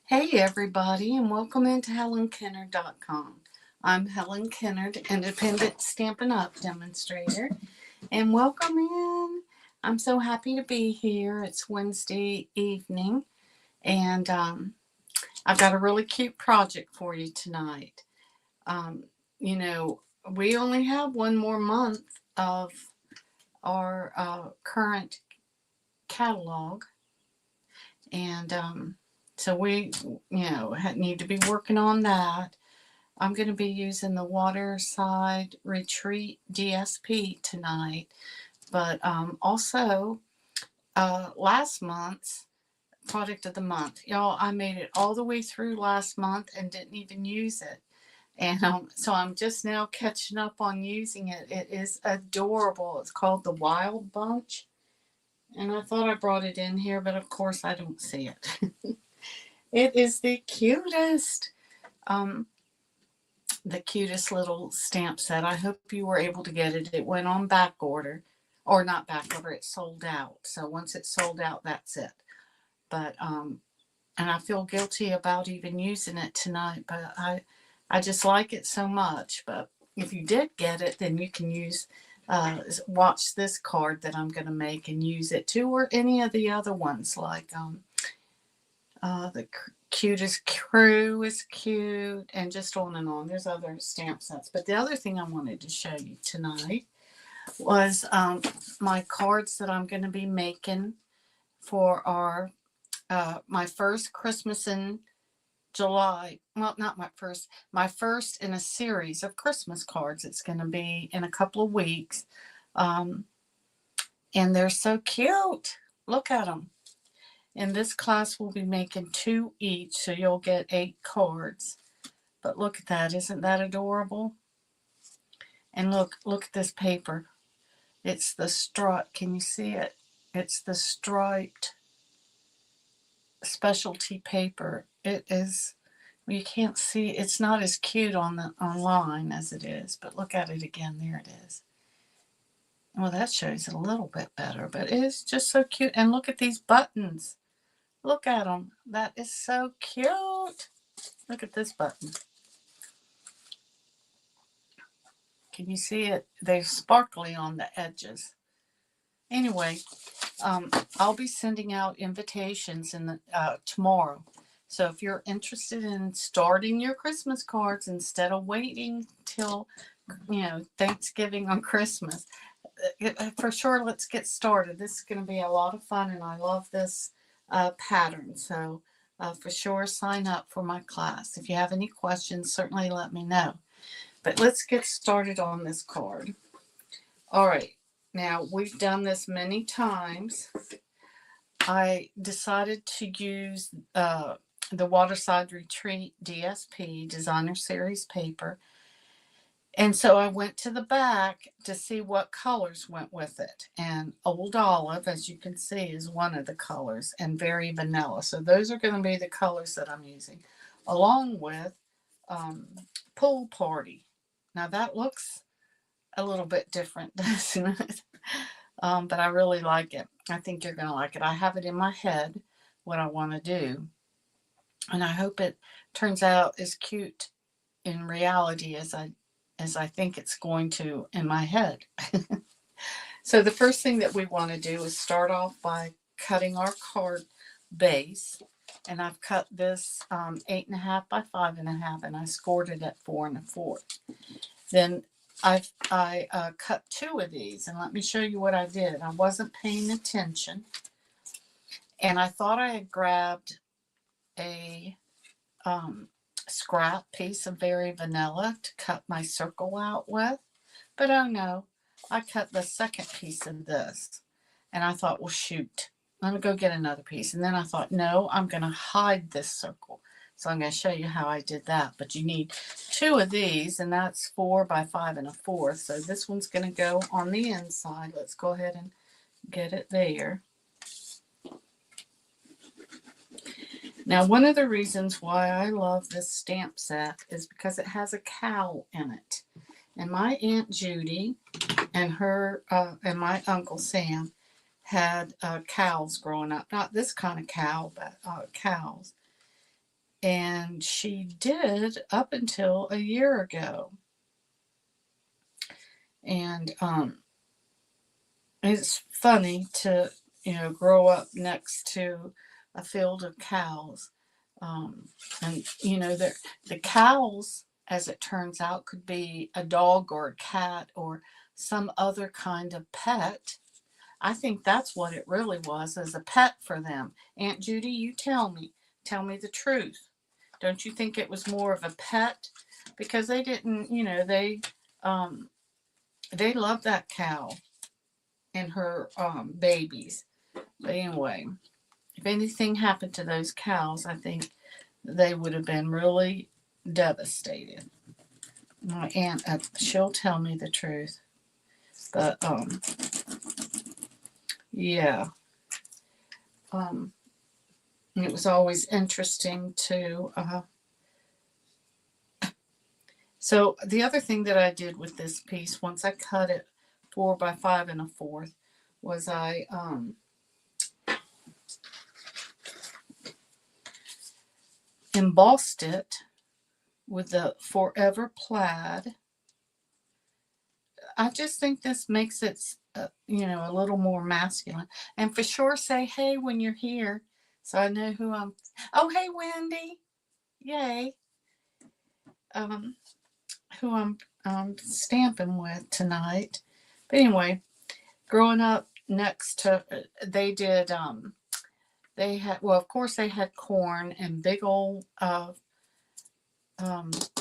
Hey everybody, and welcome into HelenKennard.com. I'm Helen Kennard, independent Stampin' Up! Demonstrator, and welcome in. I'm so happy to be here. It's Wednesday evening, and I've got a really cute project for you tonight. Um, you know, we only have one more month of our current catalog, and so we, need to be working on that. I'm going to be using the Waterside Retreat DSP tonight, but also last month's product of the month. Y'all, I made it all the way through last month and didn't even use it. And so I'm just now catching up on using it. It is adorable. It's called the Wild Bunch. And I thought I brought it in here, but of course I don't see it. It is the cutest. Um, the cutest little stamp set. I hope you were able to get it. It went on back order, or not back order. It sold out. So once it's sold out, that's it. But and I feel guilty about even using it tonight. But I just like it so much. But if you did get it, then you can use watch this card that I'm going to make and use it too, or any of the other ones like the cutest crew is cute, and just on and on. There's other stamp sets. But the other thing I wanted to show you tonight was my cards that I'm going to be making for our my first Christmas in July. Well, not my first in a series of Christmas cards. It's going to be in a couple of weeks. Um, and they're so cute. Look at them. In this class, we'll be making 2 each, so you'll get 8 cards. But look at that. Isn't that adorable? And look at this paper. It's the stripe. Can you see it? It's the striped specialty paper. It is, well, you can't see, it's not as cute on the online as it is, but look at it again. There it is. Well, that shows it a little bit better, but it is just so cute. And look at these buttons. Look at them. That is so cute. Look at this button. Can you see it? They're sparkly on the edges. Anyway, I'll be sending out invitations in the tomorrow. So if you're interested in starting your Christmas cards instead of waiting till Thanksgiving on Christmas, for sure, let's get started. This is going to be a lot of fun, and I love this pattern. So for sure, sign up for my class. If you have any questions, certainly let me know. But let's get started on this card. All right. Now, we've done this many times. I decided to use the Waterside Retreat DSP, Designer Series paper. And so I went to the back to see what colors went with it. And Old Olive, as you can see, is one of the colors, and Very Vanilla. So those are going to be the colors that I'm using, along with Pool Party. Now that looks a little bit different, doesn't it? But I really like it. I think you're going to like it. I have it in my head what I want to do. And I hope it turns out as cute in reality as I think it's going to in my head. So the first thing that we want to do is start off by cutting our card base. And I've cut this 8.5 by 5.5, and I scored it at 4 1/4. Then I cut 2 of these, and let me show you what I did. I wasn't paying attention, and I thought I had grabbed a scrap piece of Very Vanilla to cut my circle out with, but oh no, I cut the second piece of this, and I thought, well, shoot, let me go get another piece. And then I thought, no, I'm going to hide this circle. So I'm going to show you how I did that. But you need 2 of these, and that's 4 by 5 1/4. So this one's going to go on the inside. Let's go ahead and get it there. Now, one of the reasons why I love this stamp set is because it has a cow in it. And my Aunt Judy and her and my Uncle Sam had cows growing up. Not this kind of cow, but cows. And she did up until a year ago. And it's funny to, grow up next to a field of cows. And, the cows, as it turns out, could be a dog or a cat or some other kind of pet. I think that's what it really was, as a pet for them. Aunt Judy, you tell me. Tell me the truth. Don't you think it was more of a pet? Because they didn't, they loved that cow and her babies. But anyway, if anything happened to those cows, I think they would have been really devastated. My aunt, she'll tell me the truth. But yeah. It was always interesting to. So the other thing that I did with this piece, once I cut it 4 by 5 1/4, was I embossed it with the Forever Plaid. I just think this makes it, a little more masculine. And for sure, say hey when you're here, so I know who I'm. Oh, hey, Wendy! Yay! Who I'm stamping with tonight. But anyway, growing up next to, they did. They had, well, of course, they had corn and big old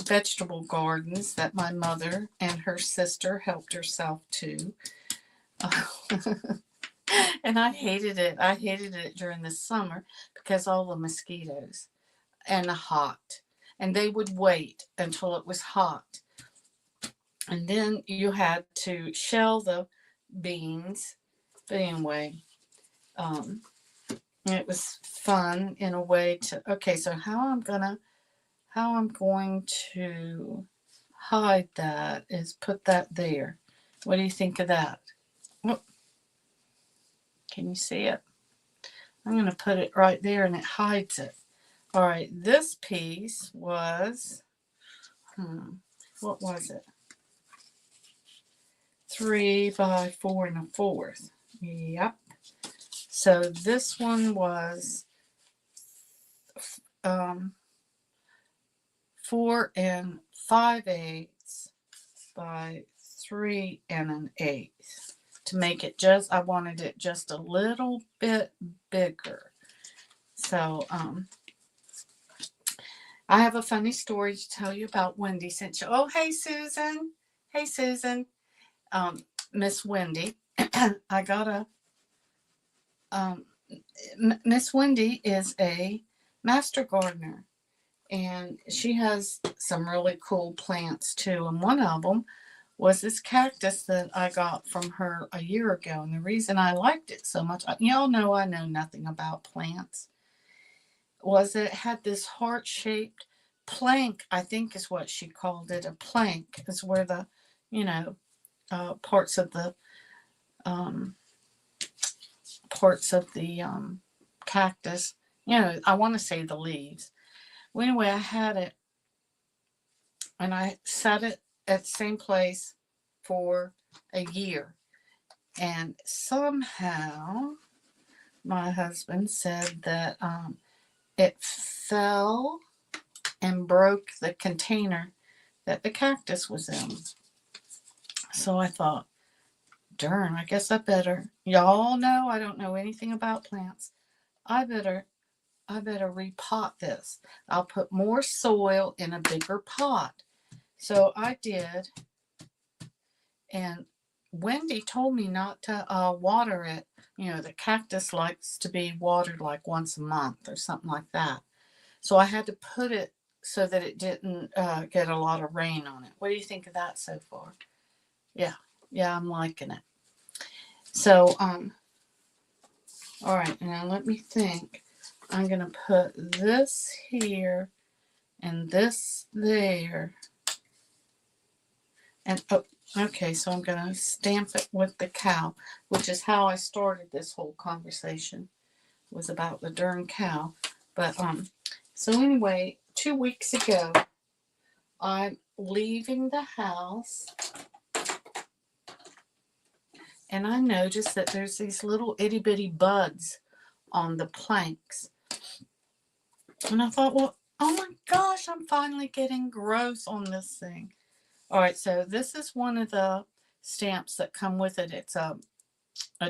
vegetable gardens that my mother and her sister helped herself to. And I hated it. I hated it during the summer because all the mosquitoes and the hot. And they would wait until it was hot. And then you had to shell the beans. But anyway, it was fun in a way to, okay, so how I'm going to hide that is put that there. What do you think of that? Oh, can you see it? I'm going to put it right there and it hides it. All right, this piece was, what was it? 3 by 4 1/4. Yep. So this one was 4 5/8 by 3 1/8. To make it I wanted it just a little bit bigger. So I have a funny story to tell you about Wendy. Oh, hey, Susan. Hey, Susan. Miss Wendy. I got a, Miss Wendy is a master gardener, and she has some really cool plants too. And one of them was this cactus that I got from her a year ago. And the reason I liked it so much, y'all know I know nothing about plants, was that it had this heart-shaped plank, I think is what she called it. A plank is where the, parts of the cactus, I want to say the leaves. Well, anyway, I had it and I set it at the same place for a year. And somehow my husband said that it fell and broke the container that the cactus was in. So I thought, darn, I guess I better. Y'all know I don't know anything about plants. I better repot this. I'll put more soil in a bigger pot. So I did. And Wendy told me not to water it. The cactus likes to be watered like once a month or something like that. So I had to put it so that it didn't get a lot of rain on it. What do you think of that so far? Yeah, I'm liking it. So, all right, now let me think. I'm going to put this here and this there. And, oh, Okay, so I'm going to stamp it with the cow, which is how I started this whole conversation, was about the darn cow. But, so anyway, 2 weeks ago, I'm leaving the house and I noticed that there's these little itty bitty buds on the planks. And I thought, well, oh my gosh, I'm finally getting gross on this thing. All right, so this is one of the stamps that come with it. It's a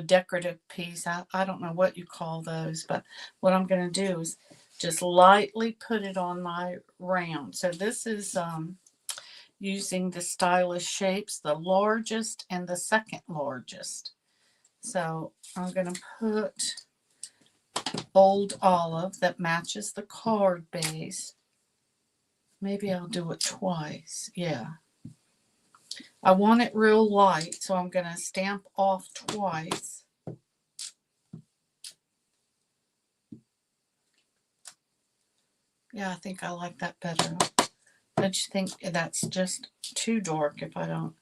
decorative piece. I don't know what you call those, but what I'm going to do is just lightly put it on my round. So this is using the Stylish Shapes, the largest and the second largest. So I'm going to put Old Olive that matches the card base. Maybe I'll do it twice. Yeah. I want it real light, so I'm going to stamp off twice. Yeah, I think I like that better. Don't you think that's just too dark if I don't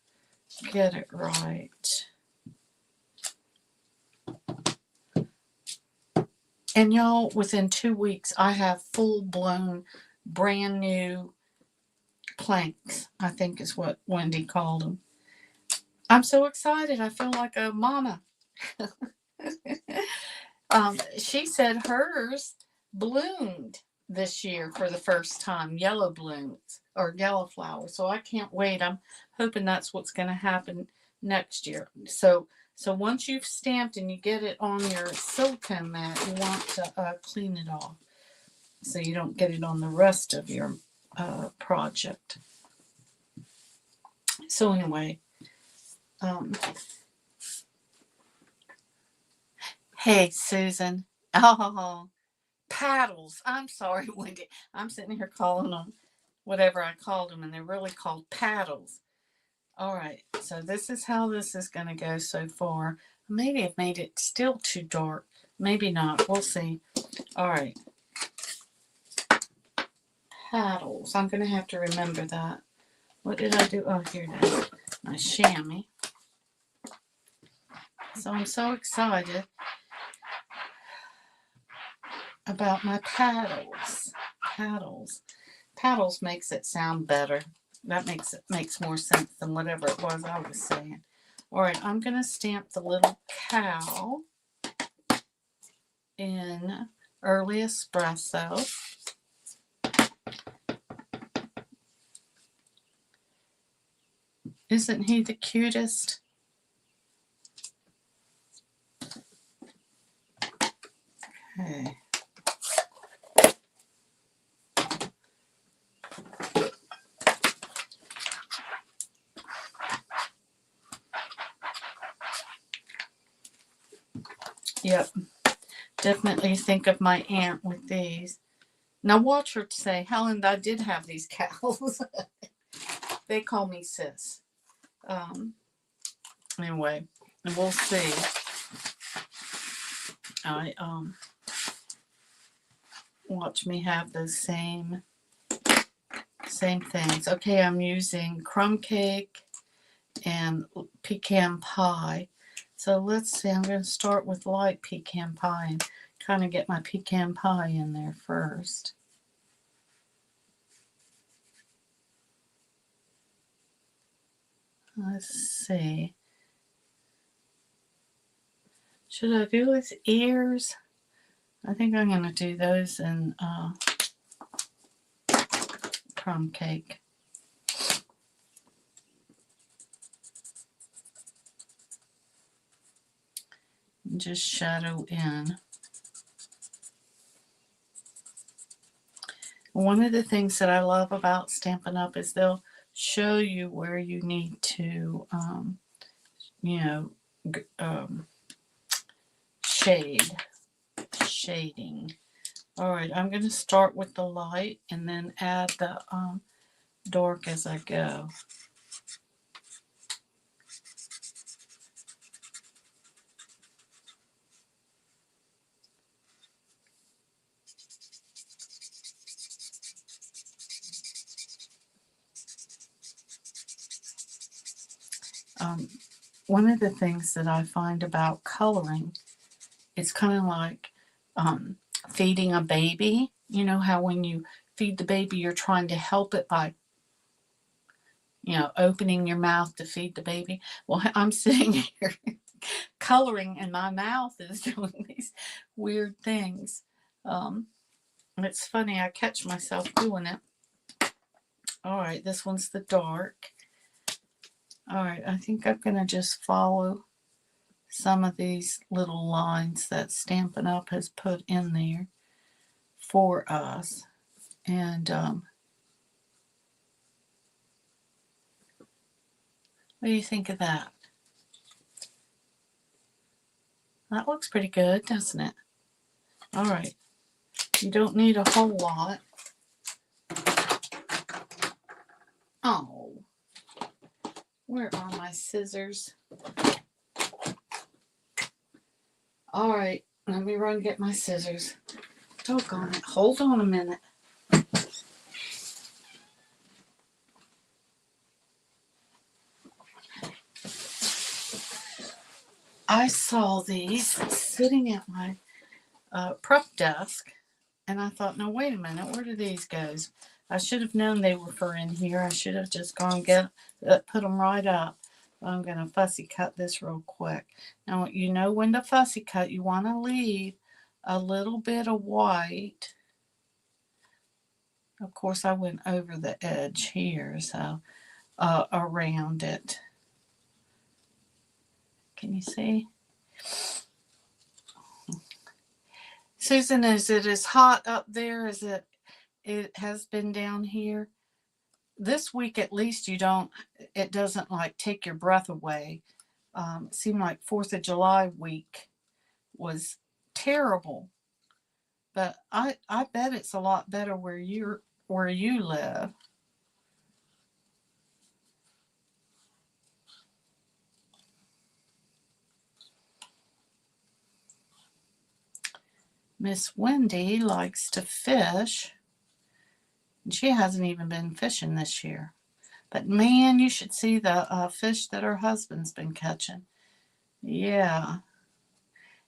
get it right? And y'all, within 2 weeks, I have full-blown, brand new planks, I think is what Wendy called them. I'm so excited. I feel like a mama. She said hers bloomed this year for the first time, yellow blooms or yellow flowers. So I can't wait. I'm hoping that's what's going to happen next year. So once you've stamped and you get it on your silicone mat, you want to clean it off so you don't get it on the rest of your project. So anyway, hey Susan. Oh, paddles. I'm sorry, Wendy. I'm sitting here calling them whatever I called them, and they're really called paddles. All right, so this is how this is going to go so far. Maybe I've made it still too dark. Maybe not. We'll see. All right. Paddles. I'm going to have to remember that. What did I do? Oh, here it is. My chamois. So I'm so excited about my paddles. Paddles makes it sound better. That makes more sense than whatever it was I was saying. All right, I'm going to stamp the little cow in Early Espresso. Isn't he the cutest? Okay. Yep. Definitely think of my aunt with these. Now watch her say, Helen, I did have these cows. They call me sis. Anyway, and we'll see. I watch me have those same things. Okay, I'm using crumb cake and pecan pie. So let's see, I'm going to start with light pecan pie and kind of get my pecan pie in there first. Let's see. Should I do his ears? I think I'm going to do those in crumb cake. And just shadow in. One of the things that I love about Stampin' Up! Is they'll show you where you need to, shading. All right, I'm going to start with the light and then add the dark as I go. One of the things that I find about coloring, it's kind of like feeding a baby. You know how when you feed the baby, you're trying to help it by, opening your mouth to feed the baby. Well, I'm sitting here coloring and my mouth is doing these weird things. It's funny, I catch myself doing it. All right, this one's the dark. All right, I think I'm going to just follow some of these little lines that Stampin' Up! Has put in there for us. And what do you think of that? That looks pretty good, doesn't it? All right, you don't need a whole lot. Oh, where are my scissors? All right, let me run get my scissors. Doggone it. Hold on a minute. I saw these sitting at my prep desk, and I thought, no, wait a minute, where do these go? I should have known they were for in here. I should have just gone put them right up. But I'm going to fussy cut this real quick. Now, you know when to fussy cut, you want to leave a little bit of white. Of course, I went over the edge here, so around it. Can you see? Susan, is it as hot up there as it has been down here? This week at least it doesn't like take your breath away. It seemed like 4th of July week was terrible. But I bet it's a lot better where you live. Miss Wendy likes to fish. And she hasn't even been fishing this year. But man, you should see the fish that her husband's been catching. Yeah.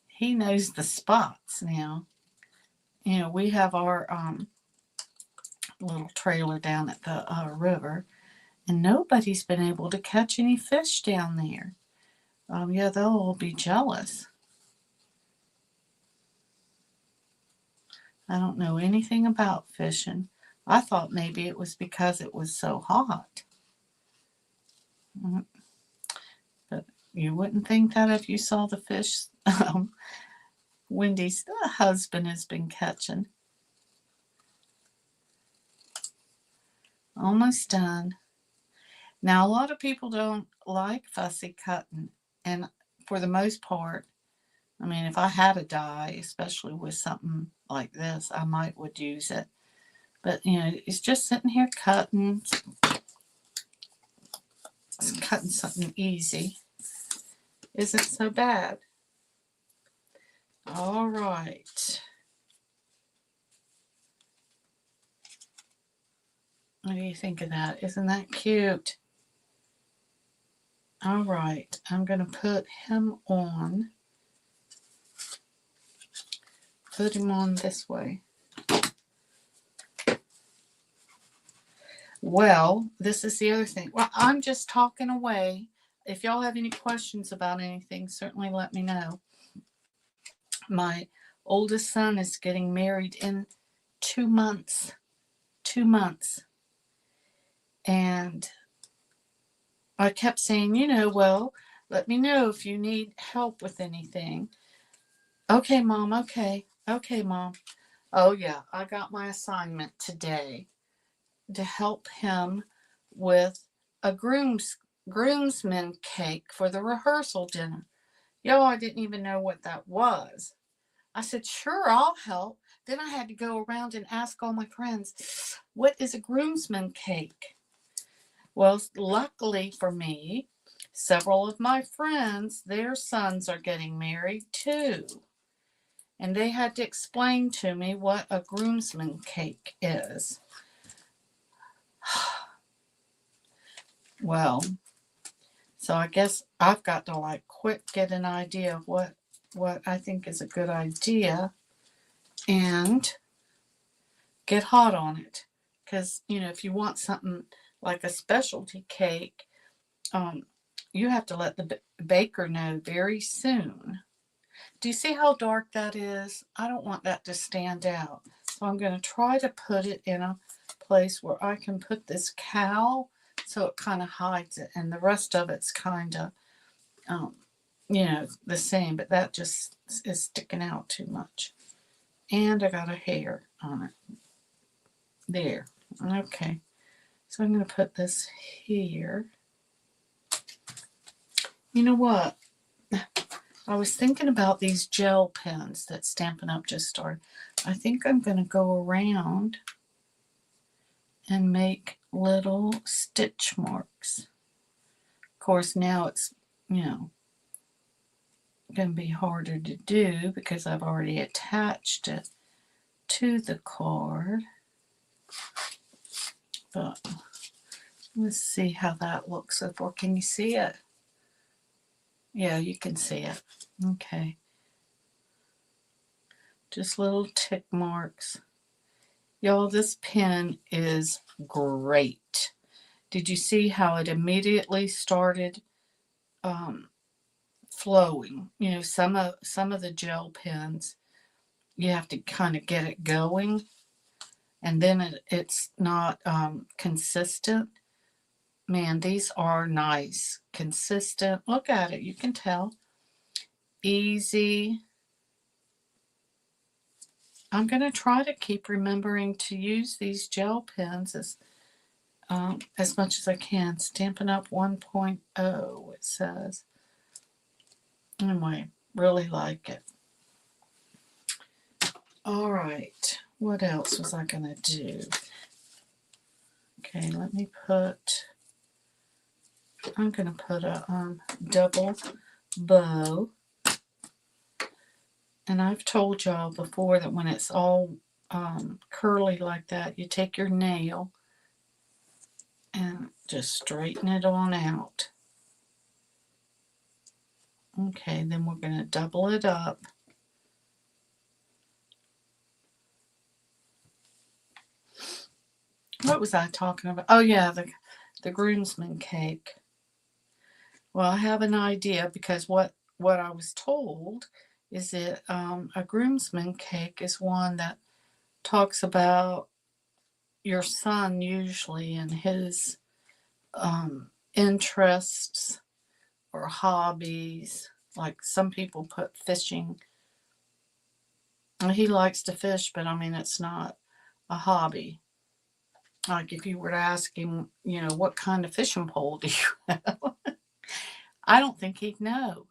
He knows the spots now. We have our little trailer down at the river, and nobody's been able to catch any fish down there. Yeah, they'll all be jealous. I don't know anything about fishing. I thought maybe it was because it was so hot. But you wouldn't think that if you saw the fish Wendy's husband has been catching. Almost done. Now, a lot of people don't like fussy cutting, and for the most part, I mean, if I had a die, especially with something like this, I would use it. But, it's just sitting here cutting something easy. Isn't so bad. All right. What do you think of that? Isn't that cute? All right. I'm going to put him on. Put him on this way. Well, this is the other thing. Well, I'm just talking away. If y'all have any questions about anything, certainly let me know. My oldest son is getting married in 2 months. 2 months. And I kept saying, well, let me know if you need help with anything. Okay, Mom. Okay. Okay, Mom. Oh, yeah. I got my assignment today to help him with a groomsman cake for the rehearsal dinner. Yo, I didn't even know what that was. I said, sure, I'll help. Then I had to go around and ask all my friends, what is a groomsman cake? Well, luckily for me, several of my friends, their sons are getting married too. And they had to explain to me what a groomsman cake is. Well, So I guess I've got to like quick get an idea of what I think is a good idea and get hot on it. Because, if you want something like a specialty cake, um, you have to let the baker know very soon. Do you see how dark that is? I don't want that to stand out. So I'm going to try to put it in a place where I can put this cowl so it kind of hides it. And the rest of it's kind of, the same. But that just is sticking out too much. And I got a hair on it. There. Okay. So I'm going to put this here. You know what? I was thinking about these gel pens that Stampin' Up! Just started. I think I'm going to go around and make little stitch marks. Of course, now it's, going to be harder to do because I've already attached it to the card. But let's see how that looks so far. Can you see it? Yeah, you can see it. Okay. Just little tick marks. Y'all, this pen is great. Did you see how it immediately started flowing? Some of the gel pens, you have to kind of get it going, and then it's not consistent. Man, these are nice, consistent. Look at it, you can tell. Easy. I'm going to try to keep remembering to use these gel pens as much as I can. Stampin' Up! 1.0, it says. Anyway, really like it. All right, what else was I going to do? Okay, I'm going to put a double bow. And I've told y'all before that when it's all curly like that, you take your nail and just straighten it on out. Okay, then we're going to double it up. What was I talking about? Oh yeah, the groomsman cake. Well, I have an idea because what I was told is that a groomsman cake is one that talks about your son usually and his interests or hobbies. Like some people put fishing. He likes to fish, but I mean, it's not a hobby. Like if you were to ask him, what kind of fishing pole do you have? I don't think he'd know.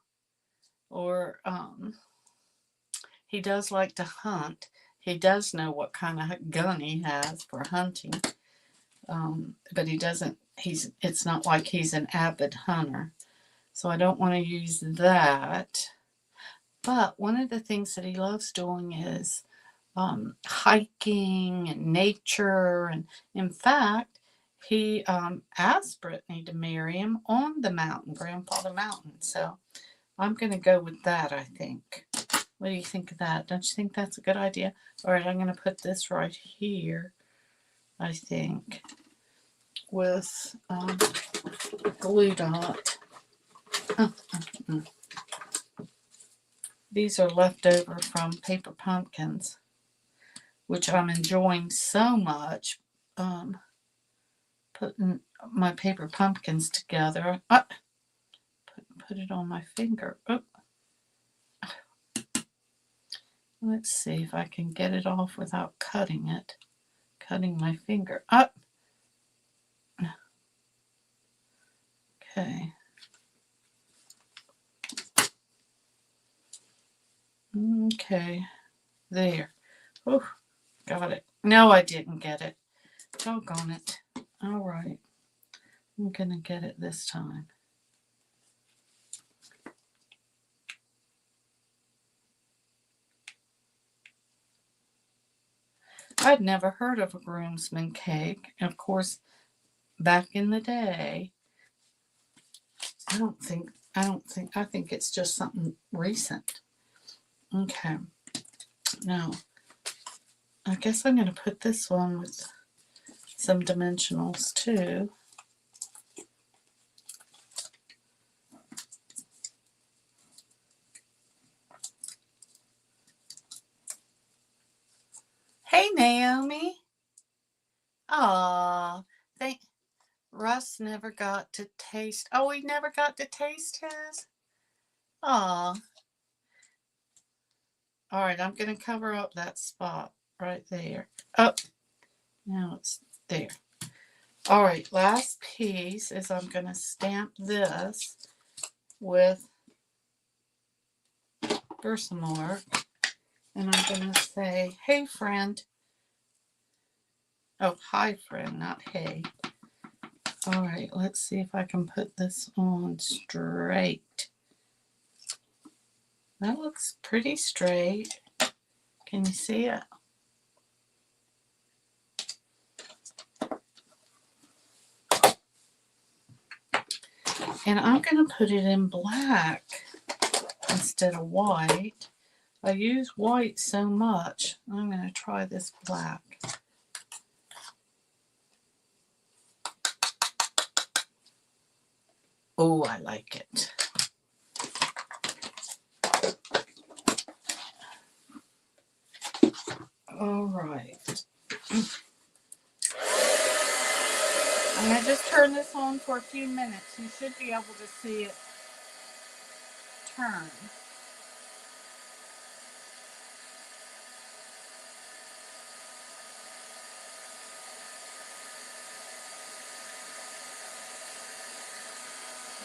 Or he does like to hunt. He does know what kind of gun he has for hunting. But he doesn't, it's not like he's an avid hunter. So I don't want to use that. But one of the things that he loves doing is hiking and nature. And in fact, he asked Brittany to marry him on the mountain, Grandfather Mountain. So I'm going to go with that, I think. What do you think of that? Don't you think that's a good idea? All right, I'm going to put this right here, I think, with glue dot. These are left over from Paper Pumpkins, which I'm enjoying so much. Putting my Paper Pumpkins together. Put it on my finger. Oh. Let's see if I can get it off without cutting it. Cutting my finger. Up. Okay. Okay. There. Oh, got it. No, I didn't get it. Doggone it. All right. I'm going to get it this time. I'd never heard of a groomsman cake. And of course, back in the day, I think it's just something recent. Okay. Now, I guess I'm going to put this one with some dimensionals too. Hey, Naomi. Aw, Russ never got to taste. Oh, he never got to taste his? Aw. All right, I'm going to cover up that spot right there. Oh, now it's there. All right, last piece is I'm going to stamp this with Versamark. And I'm going to say, hey, friend. Oh, hi, friend, not hey. All right, let's see if I can put this on straight. That looks pretty straight. Can you see it? And I'm going to put it in black instead of white. I use white so much. I'm going to try this black. Oh, I like it. All right. I'm going to just turn this on for a few minutes. You should be able to see it turn.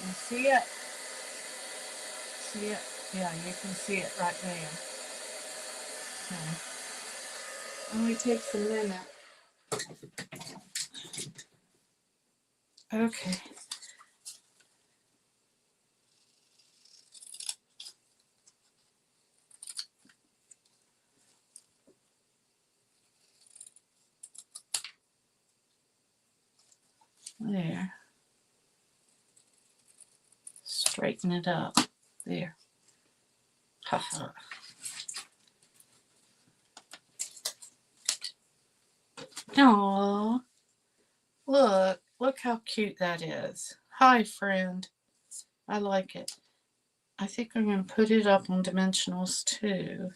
You see it? See it? Yeah, you can see it right there. Okay. Only takes a minute. Okay. There. Straighten it up. There. Haha. Aww. Look how cute that is. Hi, friend. I like it. I think I'm going to put it up on dimensionals too.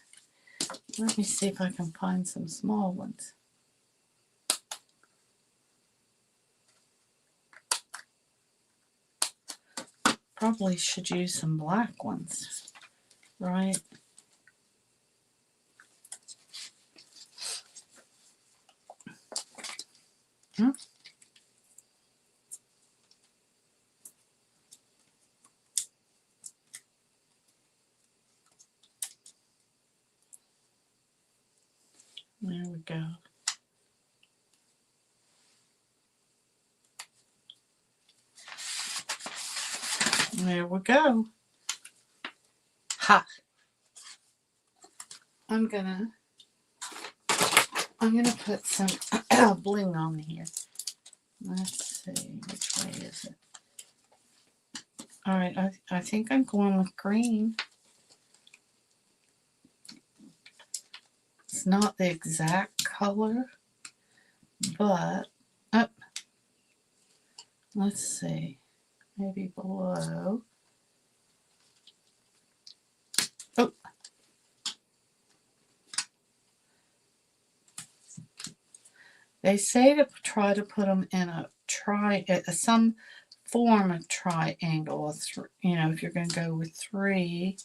Let me see if I can find some small ones. Probably should use some black ones, right? Hmm? There we go. There we go. Ha! I'm gonna put some bling on here. Let's see, which way is it? All right, I think I'm going with green. It's not the exact color, but let's see, maybe below. Oh, they say to try to put them in some form of triangle. You know, if you're going to go with 3,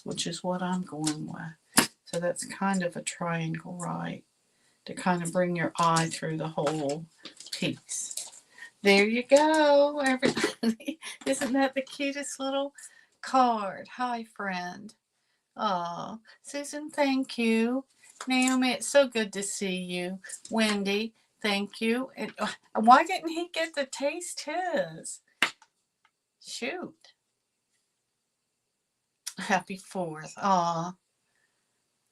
which is what I'm going with. So that's kind of a triangle, right? To kind of bring your eye through the whole piece. There you go, everybody. Isn't that the cutest little card? Hi, friend. Oh, Susan, thank you. Naomi, it's so good to see you. Wendy, thank you. And why didn't he get to taste his? Shoot. Happy 4th. Aw.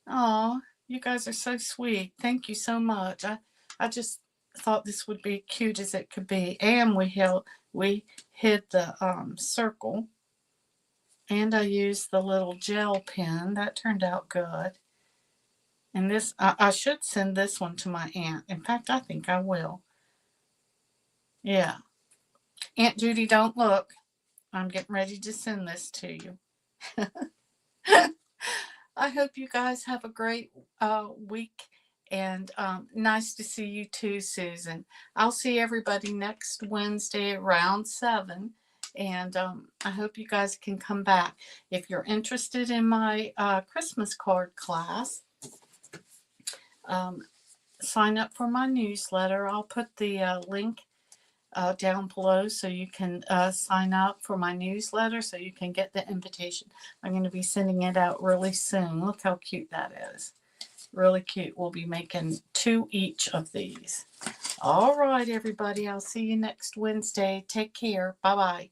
Aw, you guys are so sweet. Thank you so much. I just thought this would be cute as it could be. And we hid the circle. And I used the little gel pen. That turned out good. And this, I should send this one to my aunt. In fact, I think I will. Yeah. Aunt Judy, don't look. I'm getting ready to send this to you. I hope you guys have a great week. And nice to see you too, Susan. I'll see everybody next Wednesday around 7. And I hope you guys can come back. If you're interested in my Christmas card class, sign up for my newsletter. I'll put the link down below so you can sign up for my newsletter so you can get the invitation. I'm going to be sending it out really soon. Look how cute that is. Really cute. We'll be making 2 each of these. All right, everybody. I'll see you next Wednesday. Take care. Bye-bye.